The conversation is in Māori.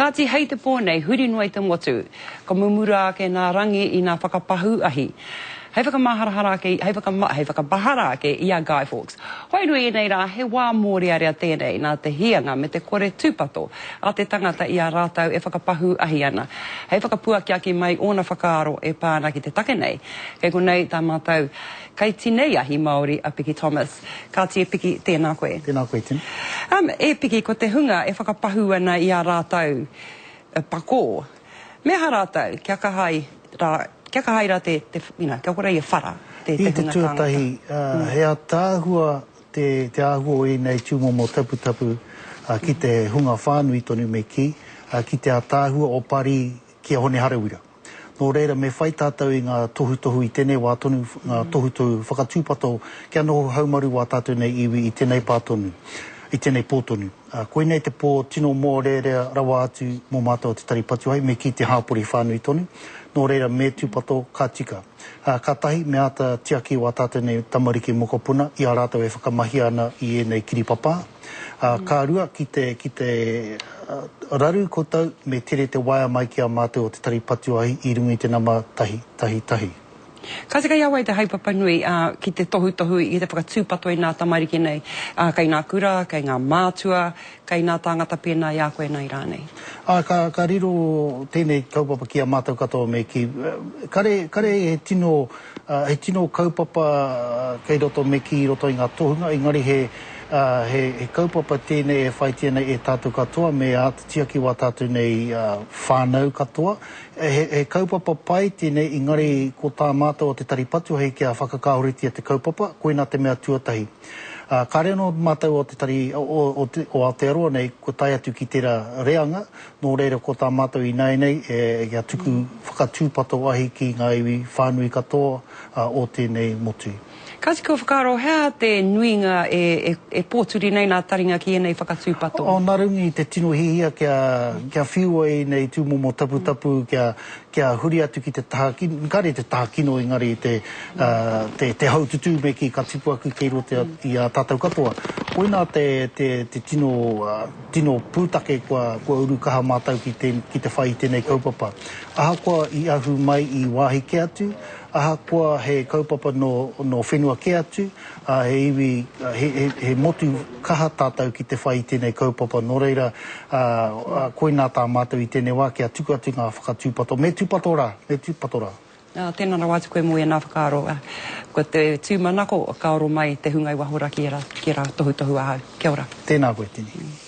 Kāti hei te pōnei, huri noa i te motu, ka mumura ake nā rangi i nā whakapahu ahi. Hei whakabahara ake i a Guy Fawkes. Hoi rui nei rā, he wā mōrearea tēnei nā te hianga me te kore tūpato a te tangata i a rātau e whakapahu ahi ana. Hei whakapuaki ake mai ona whakaaro e pāna ki te take nei. Kei konei tā mātou kai tinei ahi Māori a Piki Thomas. Kāti e Piki, tēnā koe. Tēnā koe tēnā. E Piki, ko te hunga e whakapahu ana i a rātau pako. Mea rātau, kia kahai rā kia kore i a whara. I te tuatahi, hea tāhua te āhua i nei tūmomo tapu ki te hunga whānui tonu me ki te tāhua o pari ki a hone harawira. Nō reira, me whai tātou i ngā tohu i tēnei wā tonu, ngā tohu whakatūpato, kia noho haumaru wā tātou nei iwi i tēnei pātonu, i tēnei pōtonu. Koe nei te pō tino mō reira rawa atu mō mātou te taripatu ai, me ki te hāpori whānui tonu. Nō reira, me tūpato ka tika. Ka tahi, me ata tiaki wā tātou nei tamariki mokopuna, i a rātou e whakamahi ana i e nei kiripapa. Ka rua ki te raru kotau me tere te waia mai ki a mātou o te taripatu ai i rungi te nama tahi. Kāse kai awai te haipapa nui ki te tohu i te whakatūpato i nā tamariki nei, kai nā kura, kai ngā mātua, kai nā tāngata pēnā i a koe nei rānei. Ka riro tēnei kaupapa ki a mātou katoa me ki. Kare he tino kaupapa kei roto me ki roto i ngā tohunga, engari he kaupapa tēnei e whai tēnei e tātou katoa, me atiaki wā tātou nei whānau katoa. He kaupapa pai tēnei, engari ko tā mātou o te taripatu, hei kia whakakahoritia te kaupapa, koe nā te mea tuatahi. Ka rea no mātou o te tari o Aotearoa nei, ko tai atu ki tērā reanga, nō reira ko tā mātou i nei, kia tuku whakatūpato ahi ki ngā iwi whānui katoa o tēnei motu. Kāsi kua whakaaro, hea te nuinga e pōturi nei nā taringa ki e nei whakatūpato? Nā rungi te tino hihia kia whiua i nei tūmomo tapu, kia huri atu ki te taha, kare te taha kino engari te haututu me ki ka tipu aku kei rote i a tātou katoa. Koe nā te tino pūtake kua uru kaha mātau ki te whai tēnei kaupapa. Aha kua i ahu mai i wāhi ke atu, aha kua he kaupapa no whenua ke atu, he motu kaha tātou ki te whai tēnei kaupapa. Nō reira, koe nā tā mātou i tēnei wā kia tuku atu ngā whakatūpato. Me tūpato rā. Tēnā rawa atu koe mua nā whakaaro. Ko te tūmanako, ka oro mai te hungai wahora ki e rā tohu ahau. Kia ora. Tēnā koe tēnei.